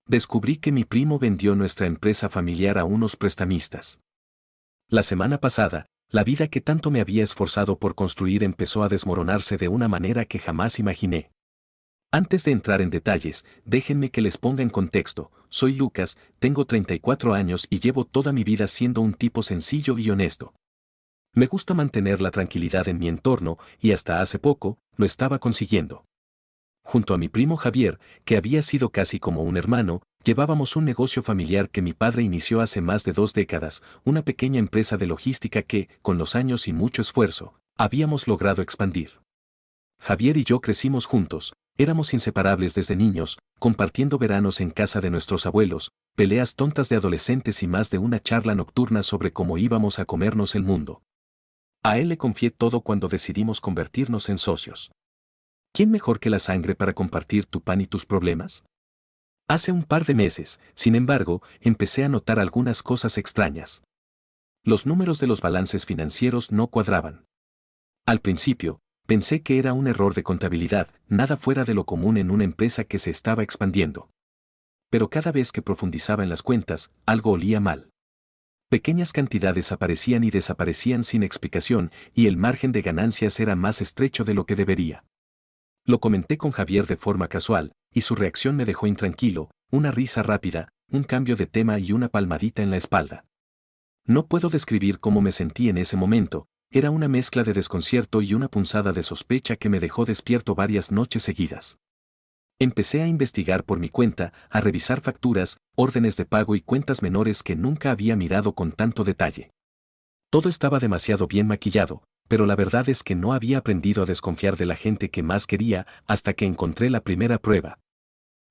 Descubrí que mi primo vendió nuestra empresa familiar a unos prestamistas. La semana pasada, la vida que tanto me había esforzado por construir empezó a desmoronarse de una manera que jamás imaginé. Antes de entrar en detalles, déjenme que les ponga en contexto. Soy Lucas, tengo 34 años y llevo toda mi vida siendo un tipo sencillo y honesto. Me gusta mantener la tranquilidad en mi entorno y hasta hace poco, lo estaba consiguiendo. Junto a mi primo Javier, que había sido casi como un hermano, llevábamos un negocio familiar que mi padre inició hace más de 2 décadas, una pequeña empresa de logística que, con los años y mucho esfuerzo, habíamos logrado expandir. Javier y yo crecimos juntos, éramos inseparables desde niños, compartiendo veranos en casa de nuestros abuelos, peleas tontas de adolescentes y más de una charla nocturna sobre cómo íbamos a comernos el mundo. A él le confié todo cuando decidimos convertirnos en socios. ¿Quién mejor que la sangre para compartir tu pan y tus problemas? Hace un par de meses, sin embargo, empecé a notar algunas cosas extrañas. Los números de los balances financieros no cuadraban. Al principio, pensé que era un error de contabilidad, nada fuera de lo común en una empresa que se estaba expandiendo. Pero cada vez que profundizaba en las cuentas, algo olía mal. Pequeñas cantidades aparecían y desaparecían sin explicación, y el margen de ganancias era más estrecho de lo que debería. Lo comenté con Javier de forma casual, y su reacción me dejó intranquilo, una risa rápida, un cambio de tema y una palmadita en la espalda. No puedo describir cómo me sentí en ese momento, era una mezcla de desconcierto y una punzada de sospecha que me dejó despierto varias noches seguidas. Empecé a investigar por mi cuenta, a revisar facturas, órdenes de pago y cuentas menores que nunca había mirado con tanto detalle. Todo estaba demasiado bien maquillado, pero la verdad es que no había aprendido a desconfiar de la gente que más quería hasta que encontré la primera prueba.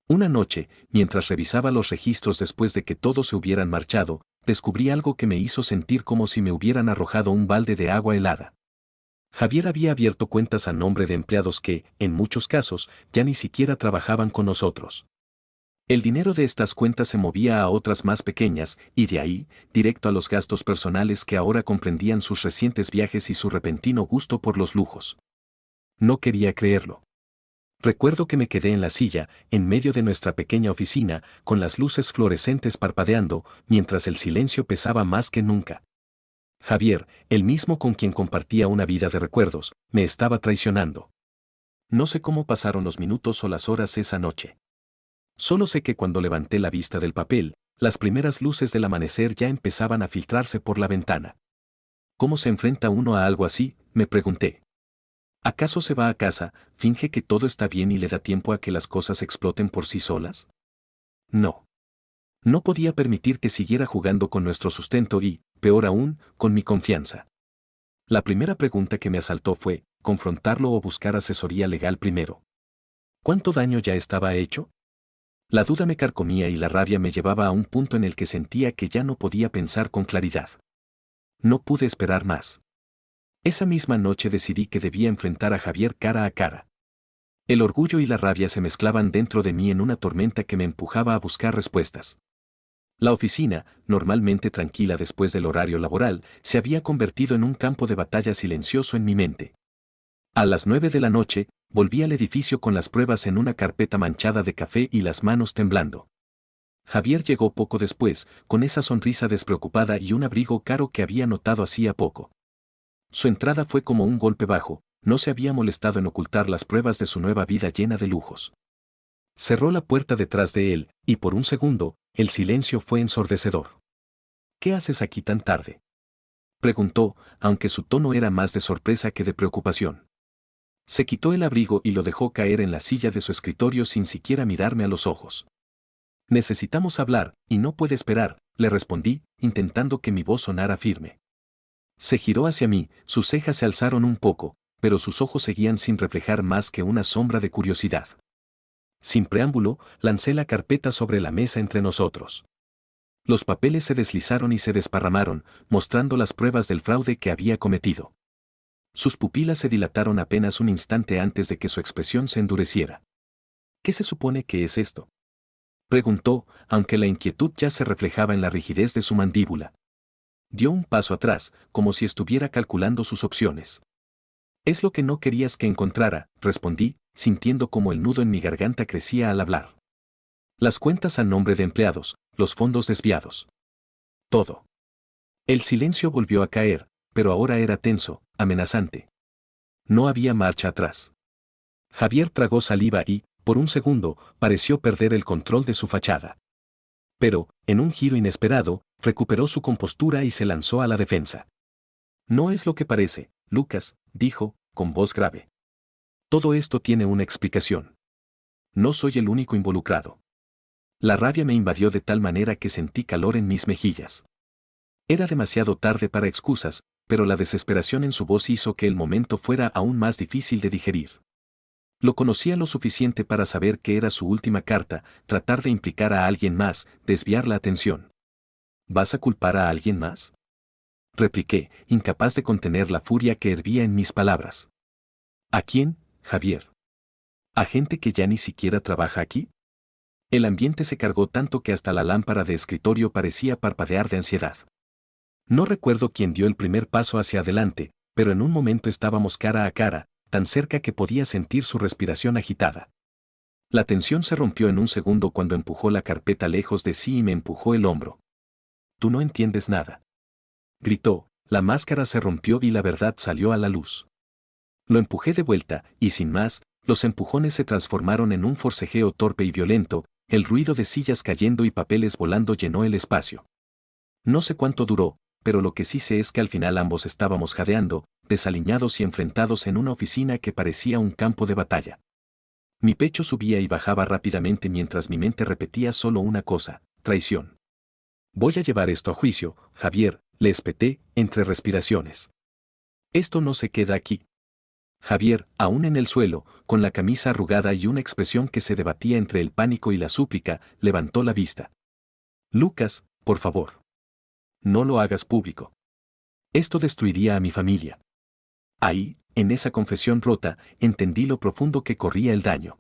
Una noche, mientras revisaba los registros después de que todos se hubieran marchado, descubrí algo que me hizo sentir como si me hubieran arrojado un balde de agua helada. Javier había abierto cuentas a nombre de empleados que, en muchos casos, ya ni siquiera trabajaban con nosotros. El dinero de estas cuentas se movía a otras más pequeñas, y de ahí, directo a los gastos personales que ahora comprendían sus recientes viajes y su repentino gusto por los lujos. No quería creerlo. Recuerdo que me quedé en la silla, en medio de nuestra pequeña oficina, con las luces fluorescentes parpadeando, mientras el silencio pesaba más que nunca. Javier, el mismo con quien compartía una vida de recuerdos, me estaba traicionando. No sé cómo pasaron los minutos o las horas esa noche. Solo sé que cuando levanté la vista del papel, las primeras luces del amanecer ya empezaban a filtrarse por la ventana. ¿Cómo se enfrenta uno a algo así?, me pregunté. ¿Acaso se va a casa, finge que todo está bien y le da tiempo a que las cosas exploten por sí solas? No. No podía permitir que siguiera jugando con nuestro sustento y, peor aún, con mi confianza. La primera pregunta que me asaltó fue, ¿confrontarlo o buscar asesoría legal primero? ¿Cuánto daño ya estaba hecho? La duda me carcomía y la rabia me llevaba a un punto en el que sentía que ya no podía pensar con claridad. No pude esperar más. Esa misma noche decidí que debía enfrentar a Javier cara a cara. El orgullo y la rabia se mezclaban dentro de mí en una tormenta que me empujaba a buscar respuestas. La oficina, normalmente tranquila después del horario laboral, se había convertido en un campo de batalla silencioso en mi mente. A las 9 de la noche, volví al edificio con las pruebas en una carpeta manchada de café y las manos temblando. Javier llegó poco después, con esa sonrisa despreocupada y un abrigo caro que había notado hacía poco. Su entrada fue como un golpe bajo, no se había molestado en ocultar las pruebas de su nueva vida llena de lujos. Cerró la puerta detrás de él, y por un segundo, el silencio fue ensordecedor. ¿Qué haces aquí tan tarde?, preguntó, aunque su tono era más de sorpresa que de preocupación. Se quitó el abrigo y lo dejó caer en la silla de su escritorio sin siquiera mirarme a los ojos. Necesitamos hablar, y no puede esperar, le respondí, intentando que mi voz sonara firme. Se giró hacia mí, sus cejas se alzaron un poco, pero sus ojos seguían sin reflejar más que una sombra de curiosidad. Sin preámbulo, lancé la carpeta sobre la mesa entre nosotros. Los papeles se deslizaron y se desparramaron, mostrando las pruebas del fraude que había cometido. Sus pupilas se dilataron apenas un instante antes de que su expresión se endureciera. ¿Qué se supone que es esto?, preguntó, aunque la inquietud ya se reflejaba en la rigidez de su mandíbula. Dio un paso atrás, como si estuviera calculando sus opciones. Es lo que no querías que encontrara, respondí, sintiendo como el nudo en mi garganta crecía al hablar. Las cuentas a nombre de empleados, los fondos desviados. Todo. El silencio volvió a caer, pero ahora era tenso, amenazante. No había marcha atrás. Javier tragó saliva y, por un segundo, pareció perder el control de su fachada. Pero, en un giro inesperado, recuperó su compostura y se lanzó a la defensa. No es lo que parece, Lucas, dijo, con voz grave. Todo esto tiene una explicación. No soy el único involucrado. La rabia me invadió de tal manera que sentí calor en mis mejillas. Era demasiado tarde para excusas, pero la desesperación en su voz hizo que el momento fuera aún más difícil de digerir. Lo conocía lo suficiente para saber que era su última carta, tratar de implicar a alguien más, desviar la atención. ¿Vas a culpar a alguien más? Repliqué, incapaz de contener la furia que hervía en mis palabras. ¿A quién, Javier? ¿A gente que ya ni siquiera trabaja aquí? El ambiente se cargó tanto que hasta la lámpara de escritorio parecía parpadear de ansiedad. No recuerdo quién dio el primer paso hacia adelante, pero en un momento estábamos cara a cara, tan cerca que podía sentir su respiración agitada. La tensión se rompió en un segundo cuando empujó la carpeta lejos de sí y me empujó el hombro. «Tú no entiendes nada», gritó, la máscara se rompió y la verdad salió a la luz. Lo empujé de vuelta, y sin más, los empujones se transformaron en un forcejeo torpe y violento, el ruido de sillas cayendo y papeles volando llenó el espacio. No sé cuánto duró, pero lo que sí sé es que al final ambos estábamos jadeando, desaliñados y enfrentados en una oficina que parecía un campo de batalla. Mi pecho subía y bajaba rápidamente mientras mi mente repetía solo una cosa: traición. Voy a llevar esto a juicio, Javier, le espeté, entre respiraciones. Esto no se queda aquí. Javier, aún en el suelo, con la camisa arrugada y una expresión que se debatía entre el pánico y la súplica, levantó la vista. Lucas, por favor. No lo hagas público. Esto destruiría a mi familia. Ahí, en esa confesión rota, entendí lo profundo que corría el daño.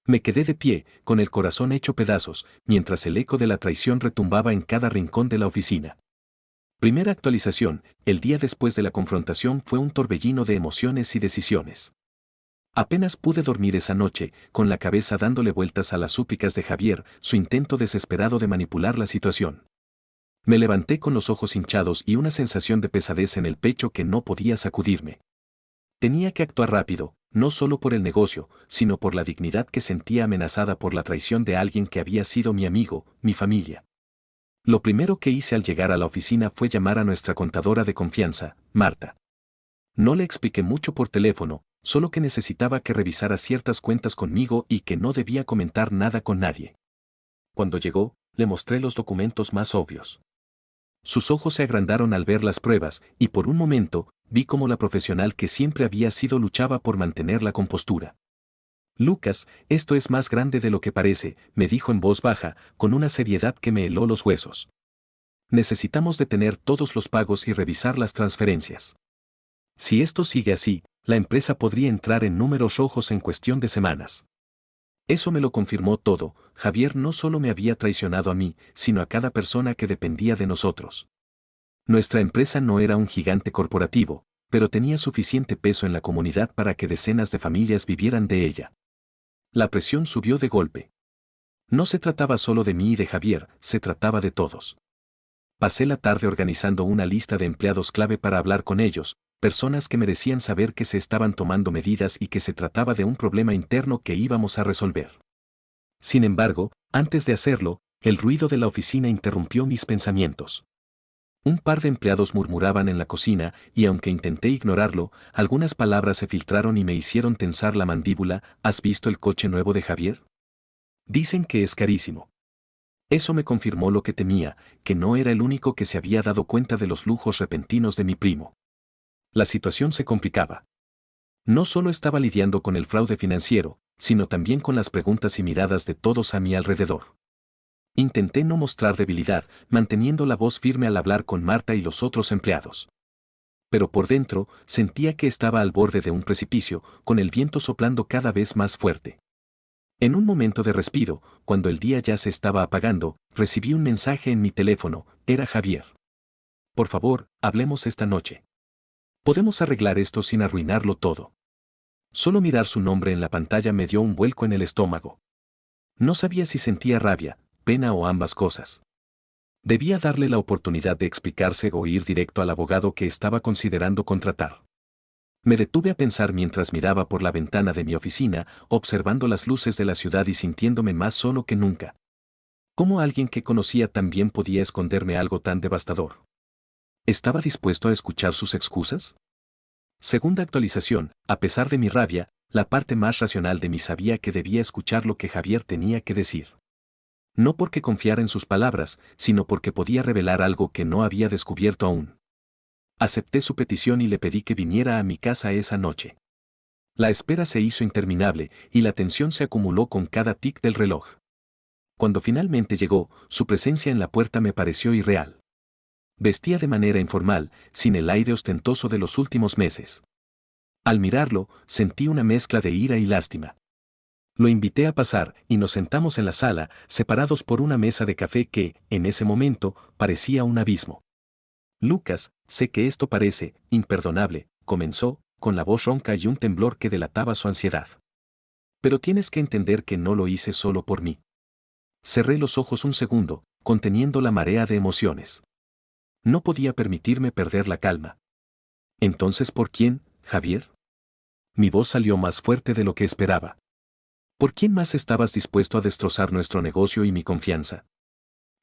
Me quedé de pie, con el corazón hecho pedazos, mientras el eco de la traición retumbaba en cada rincón de la oficina. Primera actualización, el día después de la confrontación fue un torbellino de emociones y decisiones. Apenas pude dormir esa noche, con la cabeza dándole vueltas a las súplicas de Javier, su intento desesperado de manipular la situación. Me levanté con los ojos hinchados y una sensación de pesadez en el pecho que no podía sacudirme. Tenía que actuar rápido, no solo por el negocio, sino por la dignidad que sentía amenazada por la traición de alguien que había sido mi amigo, mi familia. Lo primero que hice al llegar a la oficina fue llamar a nuestra contadora de confianza, Marta. No le expliqué mucho por teléfono, solo que necesitaba que revisara ciertas cuentas conmigo y que no debía comentar nada con nadie. Cuando llegó, le mostré los documentos más obvios. Sus ojos se agrandaron al ver las pruebas, y por un momento, vi cómo la profesional que siempre había sido luchaba por mantener la compostura. Lucas, esto es más grande de lo que parece, me dijo en voz baja, con una seriedad que me heló los huesos. Necesitamos detener todos los pagos y revisar las transferencias. Si esto sigue así, la empresa podría entrar en números rojos en cuestión de semanas. Eso me lo confirmó todo. Javier no solo me había traicionado a mí, sino a cada persona que dependía de nosotros. Nuestra empresa no era un gigante corporativo, pero tenía suficiente peso en la comunidad para que decenas de familias vivieran de ella. La presión subió de golpe. No se trataba solo de mí y de Javier, se trataba de todos. Pasé la tarde organizando una lista de empleados clave para hablar con ellos, personas que merecían saber que se estaban tomando medidas y que se trataba de un problema interno que íbamos a resolver. Sin embargo, antes de hacerlo, el ruido de la oficina interrumpió mis pensamientos. Un par de empleados murmuraban en la cocina, y aunque intenté ignorarlo, algunas palabras se filtraron y me hicieron tensar la mandíbula. ¿Has visto el coche nuevo de Javier? Dicen que es carísimo. Eso me confirmó lo que temía, que no era el único que se había dado cuenta de los lujos repentinos de mi primo. La situación se complicaba. No solo estaba lidiando con el fraude financiero, sino también con las preguntas y miradas de todos a mi alrededor. Intenté no mostrar debilidad, manteniendo la voz firme al hablar con Marta y los otros empleados. Pero por dentro, sentía que estaba al borde de un precipicio, con el viento soplando cada vez más fuerte. En un momento de respiro, cuando el día ya se estaba apagando, recibí un mensaje en mi teléfono. Era Javier. Por favor, hablemos esta noche. Podemos arreglar esto sin arruinarlo todo. Solo mirar su nombre en la pantalla me dio un vuelco en el estómago. No sabía si sentía rabia, pena o ambas cosas. Debía darle la oportunidad de explicarse o ir directo al abogado que estaba considerando contratar. Me detuve a pensar mientras miraba por la ventana de mi oficina, observando las luces de la ciudad y sintiéndome más solo que nunca. ¿Cómo alguien que conocía tan bien podía esconderme algo tan devastador? ¿Estaba dispuesto a escuchar sus excusas? Segunda actualización, a pesar de mi rabia, la parte más racional de mí sabía que debía escuchar lo que Javier tenía que decir. No porque confiara en sus palabras, sino porque podía revelar algo que no había descubierto aún. Acepté su petición y le pedí que viniera a mi casa esa noche. La espera se hizo interminable y la tensión se acumuló con cada tic del reloj. Cuando finalmente llegó, su presencia en la puerta me pareció irreal. Vestía de manera informal, sin el aire ostentoso de los últimos meses. Al mirarlo, sentí una mezcla de ira y lástima. Lo invité a pasar y nos sentamos en la sala, separados por una mesa de café que, en ese momento, parecía un abismo. Lucas, sé que esto parece imperdonable, comenzó, con la voz ronca y un temblor que delataba su ansiedad. Pero tienes que entender que no lo hice solo por mí. Cerré los ojos un segundo, conteniendo la marea de emociones. No podía permitirme perder la calma. ¿Entonces por quién, Javier? Mi voz salió más fuerte de lo que esperaba. ¿Por quién más estabas dispuesto a destrozar nuestro negocio y mi confianza?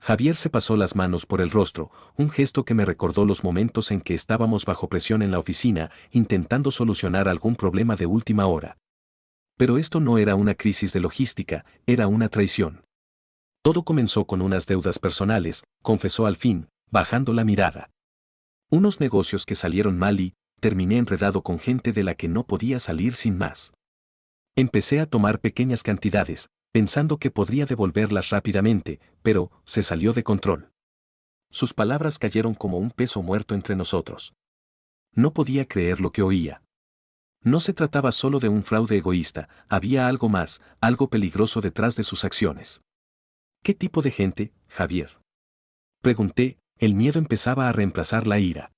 Javier se pasó las manos por el rostro, un gesto que me recordó los momentos en que estábamos bajo presión en la oficina, intentando solucionar algún problema de última hora. Pero esto no era una crisis de logística, era una traición. Todo comenzó con unas deudas personales, confesó al fin, bajando la mirada. Unos negocios que salieron mal y terminé enredado con gente de la que no podía salir sin más. Empecé a tomar pequeñas cantidades, pensando que podría devolverlas rápidamente, pero se salió de control. Sus palabras cayeron como un peso muerto entre nosotros. No podía creer lo que oía. No se trataba solo de un fraude egoísta, había algo más, algo peligroso detrás de sus acciones. ¿Qué tipo de gente, Javier? Pregunté, el miedo empezaba a reemplazar la ira.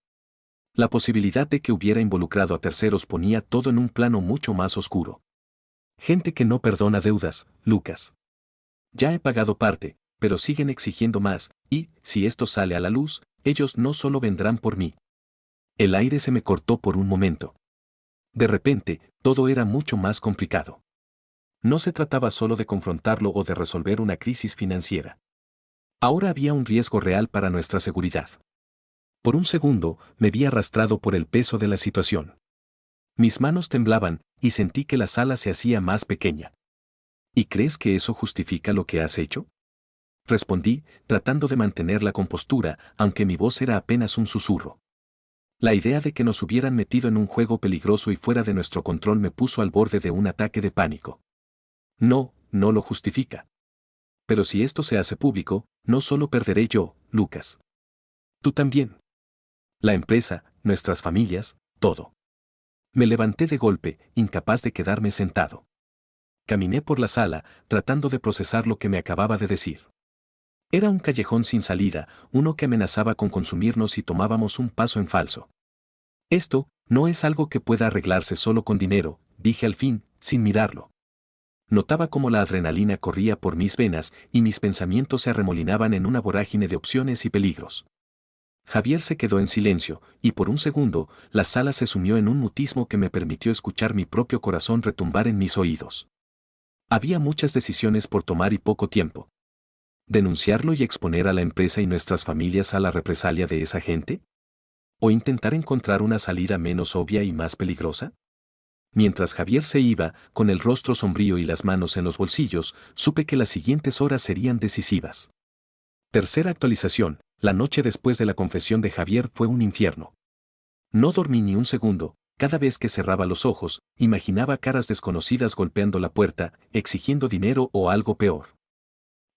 La posibilidad de que hubiera involucrado a terceros ponía todo en un plano mucho más oscuro. Gente que no perdona deudas, Lucas. Ya he pagado parte, pero siguen exigiendo más, y, si esto sale a la luz, ellos no solo vendrán por mí. El aire se me cortó por un momento. De repente, todo era mucho más complicado. No se trataba solo de confrontarlo o de resolver una crisis financiera. Ahora había un riesgo real para nuestra seguridad. Por un segundo, me vi arrastrado por el peso de la situación. Mis manos temblaban, y sentí que la sala se hacía más pequeña. ¿Y crees que eso justifica lo que has hecho? Respondí, tratando de mantener la compostura, aunque mi voz era apenas un susurro. La idea de que nos hubieran metido en un juego peligroso y fuera de nuestro control me puso al borde de un ataque de pánico. No, no lo justifica. Pero si esto se hace público, no solo perderé yo, Lucas. Tú también. La empresa, nuestras familias, todo. Me levanté de golpe, incapaz de quedarme sentado. Caminé por la sala, tratando de procesar lo que me acababa de decir. Era un callejón sin salida, uno que amenazaba con consumirnos si tomábamos un paso en falso. Esto no es algo que pueda arreglarse solo con dinero, dije al fin, sin mirarlo. Notaba cómo la adrenalina corría por mis venas y mis pensamientos se arremolinaban en una vorágine de opciones y peligros. Javier se quedó en silencio, y por un segundo, la sala se sumió en un mutismo que me permitió escuchar mi propio corazón retumbar en mis oídos. Había muchas decisiones por tomar y poco tiempo. ¿Denunciarlo y exponer a la empresa y nuestras familias a la represalia de esa gente? ¿O intentar encontrar una salida menos obvia y más peligrosa? Mientras Javier se iba, con el rostro sombrío y las manos en los bolsillos, supe que las siguientes horas serían decisivas. Tercera actualización, la noche después de la confesión de Javier fue un infierno. No dormí ni un segundo, cada vez que cerraba los ojos, imaginaba caras desconocidas golpeando la puerta, exigiendo dinero o algo peor.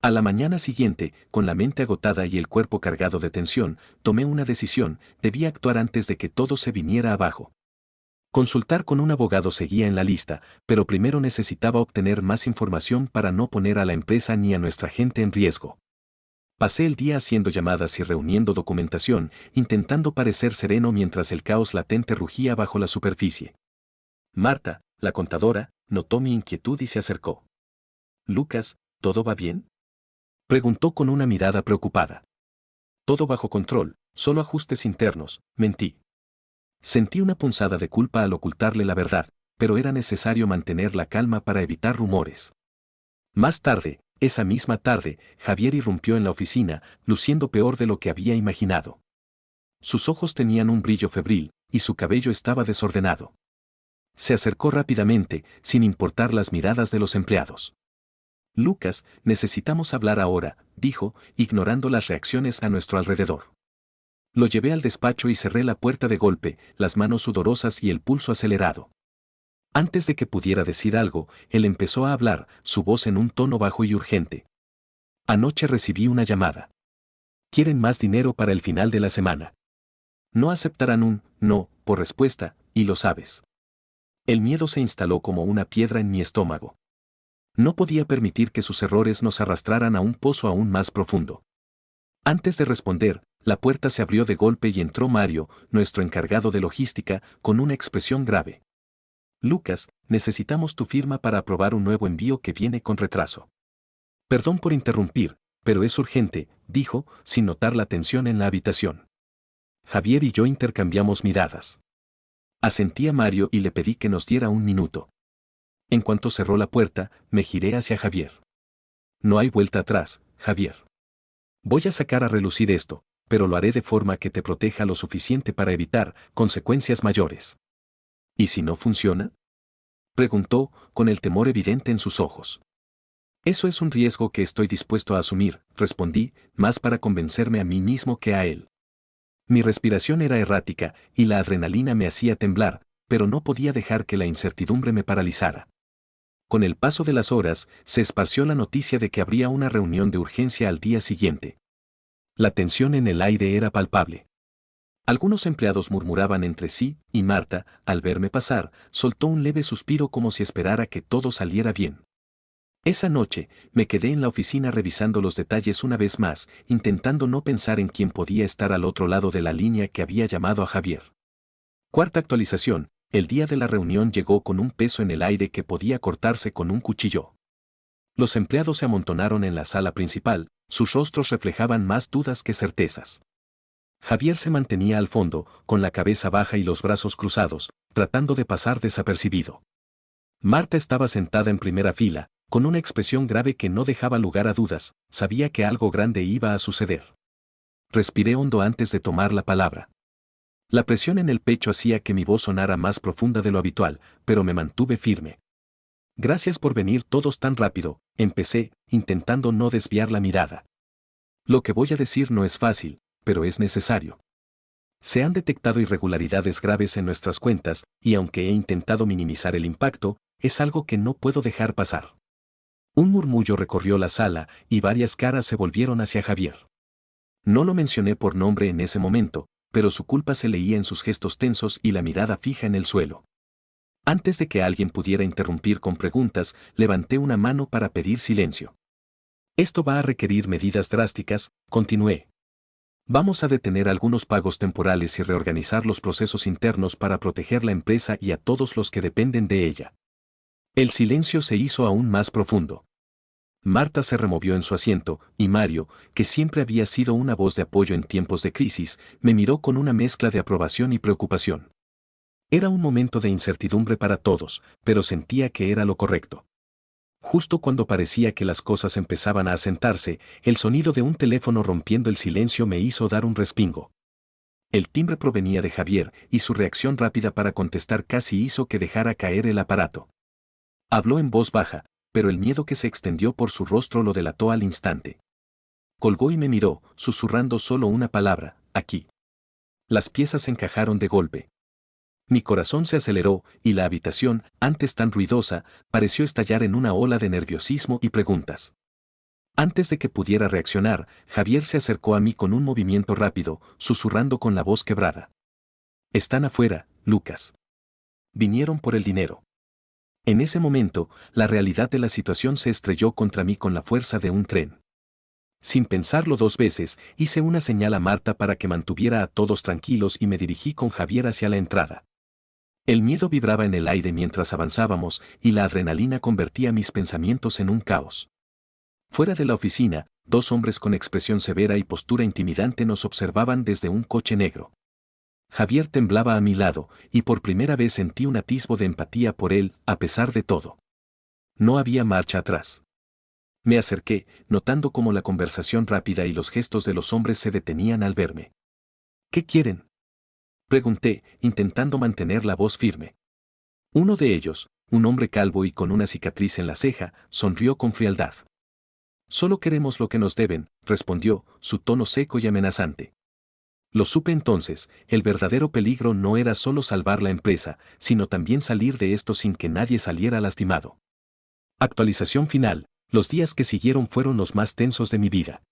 A la mañana siguiente, con la mente agotada y el cuerpo cargado de tensión, tomé una decisión, debía actuar antes de que todo se viniera abajo. Consultar con un abogado seguía en la lista, pero primero necesitaba obtener más información para no poner a la empresa ni a nuestra gente en riesgo. Pasé el día haciendo llamadas y reuniendo documentación, intentando parecer sereno mientras el caos latente rugía bajo la superficie. Marta, la contadora, notó mi inquietud y se acercó. Lucas, ¿Todo va bien? Preguntó con una mirada preocupada. Todo bajo control, solo ajustes internos, mentí. Sentí una punzada de culpa al ocultarle la verdad, pero era necesario mantener la calma para evitar rumores. Más tarde, esa misma tarde, Javier irrumpió en la oficina, luciendo peor de lo que había imaginado. Sus ojos tenían un brillo febril, y su cabello estaba desordenado. Se acercó rápidamente, sin importar las miradas de los empleados. Lucas, necesitamos hablar ahora, dijo, ignorando las reacciones a nuestro alrededor. Lo llevé al despacho y cerré la puerta de golpe, las manos sudorosas y el pulso acelerado. Antes de que pudiera decir algo, él empezó a hablar, su voz en un tono bajo y urgente. Anoche recibí una llamada. Quieren más dinero para el final de la semana. No aceptarán un no por respuesta, y lo sabes. El miedo se instaló como una piedra en mi estómago. No podía permitir que sus errores nos arrastraran a un pozo aún más profundo. Antes de responder, la puerta se abrió de golpe y entró Mario, nuestro encargado de logística, con una expresión grave. Lucas, necesitamos tu firma para aprobar un nuevo envío que viene con retraso. Perdón por interrumpir, pero es urgente, dijo, sin notar la tensión en la habitación. Javier y yo intercambiamos miradas. Asentí a Mario y le pedí que nos diera un minuto. En cuanto cerró la puerta, me giré hacia Javier. No hay vuelta atrás, Javier. Voy a sacar a relucir esto, pero lo haré de forma que te proteja lo suficiente para evitar consecuencias mayores. ¿Y si no funciona? Preguntó, con el temor evidente en sus ojos. Eso es un riesgo que estoy dispuesto a asumir, respondí, más para convencerme a mí mismo que a él. Mi respiración era errática, y la adrenalina me hacía temblar, pero no podía dejar que la incertidumbre me paralizara. Con el paso de las horas, se esparció la noticia de que habría una reunión de urgencia al día siguiente. La tensión en el aire era palpable. Algunos empleados murmuraban entre sí, y Marta, al verme pasar, soltó un leve suspiro como si esperara que todo saliera bien. Esa noche, me quedé en la oficina revisando los detalles una vez más, intentando no pensar en quién podía estar al otro lado de la línea que había llamado a Javier. Cuarta actualización, el día de la reunión llegó con un peso en el aire que podía cortarse con un cuchillo. Los empleados se amontonaron en la sala principal, sus rostros reflejaban más dudas que certezas. Javier se mantenía al fondo, con la cabeza baja y los brazos cruzados, tratando de pasar desapercibido. Marta estaba sentada en primera fila, con una expresión grave que no dejaba lugar a dudas, sabía que algo grande iba a suceder. Respiré hondo antes de tomar la palabra. La presión en el pecho hacía que mi voz sonara más profunda de lo habitual, pero me mantuve firme. Gracias por venir todos tan rápido, empecé, intentando no desviar la mirada. Lo que voy a decir no es fácil, pero es necesario. Se han detectado irregularidades graves en nuestras cuentas, y aunque he intentado minimizar el impacto, es algo que no puedo dejar pasar. Un murmullo recorrió la sala, y varias caras se volvieron hacia Javier. No lo mencioné por nombre en ese momento, pero su culpa se leía en sus gestos tensos y la mirada fija en el suelo. Antes de que alguien pudiera interrumpir con preguntas, levanté una mano para pedir silencio. Esto va a requerir medidas drásticas, continué. Vamos a detener algunos pagos temporales y reorganizar los procesos internos para proteger la empresa y a todos los que dependen de ella. El silencio se hizo aún más profundo. Marta se removió en su asiento, y Mario, que siempre había sido una voz de apoyo en tiempos de crisis, me miró con una mezcla de aprobación y preocupación. Era un momento de incertidumbre para todos, pero sentía que era lo correcto. Justo cuando parecía que las cosas empezaban a asentarse, el sonido de un teléfono rompiendo el silencio me hizo dar un respingo. El timbre provenía de Javier, y su reacción rápida para contestar casi hizo que dejara caer el aparato. Habló en voz baja, pero el miedo que se extendió por su rostro lo delató al instante. Colgó y me miró, susurrando solo una palabra, aquí. Las piezas encajaron de golpe. Mi corazón se aceleró, y la habitación, antes tan ruidosa, pareció estallar en una ola de nerviosismo y preguntas. Antes de que pudiera reaccionar, Javier se acercó a mí con un movimiento rápido, susurrando con la voz quebrada. Están afuera, Lucas. Vinieron por el dinero. En ese momento, la realidad de la situación se estrelló contra mí con la fuerza de un tren. Sin pensarlo dos veces, hice una señal a Marta para que mantuviera a todos tranquilos y me dirigí con Javier hacia la entrada. El miedo vibraba en el aire mientras avanzábamos, y la adrenalina convertía mis pensamientos en un caos. Fuera de la oficina, dos hombres con expresión severa y postura intimidante nos observaban desde un coche negro. Javier temblaba a mi lado, y por primera vez sentí un atisbo de empatía por él, a pesar de todo. No había marcha atrás. Me acerqué, notando cómo la conversación rápida y los gestos de los hombres se detenían al verme. ¿Qué quieren?, pregunté, intentando mantener la voz firme. Uno de ellos, un hombre calvo y con una cicatriz en la ceja, sonrió con frialdad. Solo queremos lo que nos deben, respondió, su tono seco y amenazante. Lo supe entonces, el verdadero peligro no era solo salvar la empresa, sino también salir de esto sin que nadie saliera lastimado. Actualización final, los días que siguieron fueron los más tensos de mi vida.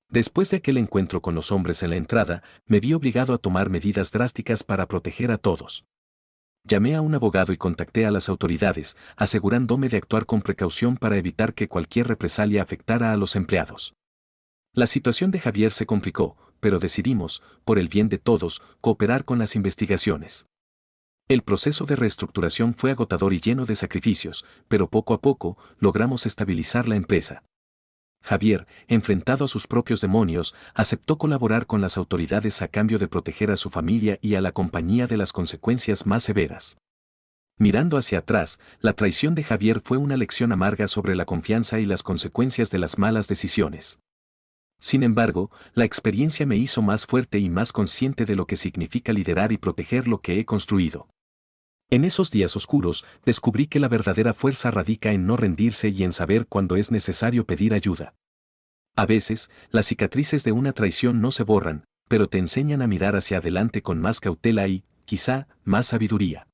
Después de aquel encuentro con los hombres en la entrada, me vi obligado a tomar medidas drásticas para proteger a todos. Llamé a un abogado y contacté a las autoridades, asegurándome de actuar con precaución para evitar que cualquier represalia afectara a los empleados. La situación de Javier se complicó, pero decidimos, por el bien de todos, cooperar con las investigaciones. El proceso de reestructuración fue agotador y lleno de sacrificios, pero poco a poco logramos estabilizar la empresa. Javier, enfrentado a sus propios demonios, aceptó colaborar con las autoridades a cambio de proteger a su familia y a la compañía de las consecuencias más severas. Mirando hacia atrás, la traición de Javier fue una lección amarga sobre la confianza y las consecuencias de las malas decisiones. Sin embargo, la experiencia me hizo más fuerte y más consciente de lo que significa liderar y proteger lo que he construido. En esos días oscuros, descubrí que la verdadera fuerza radica en no rendirse y en saber cuándo es necesario pedir ayuda. A veces, las cicatrices de una traición no se borran, pero te enseñan a mirar hacia adelante con más cautela y, quizá, más sabiduría.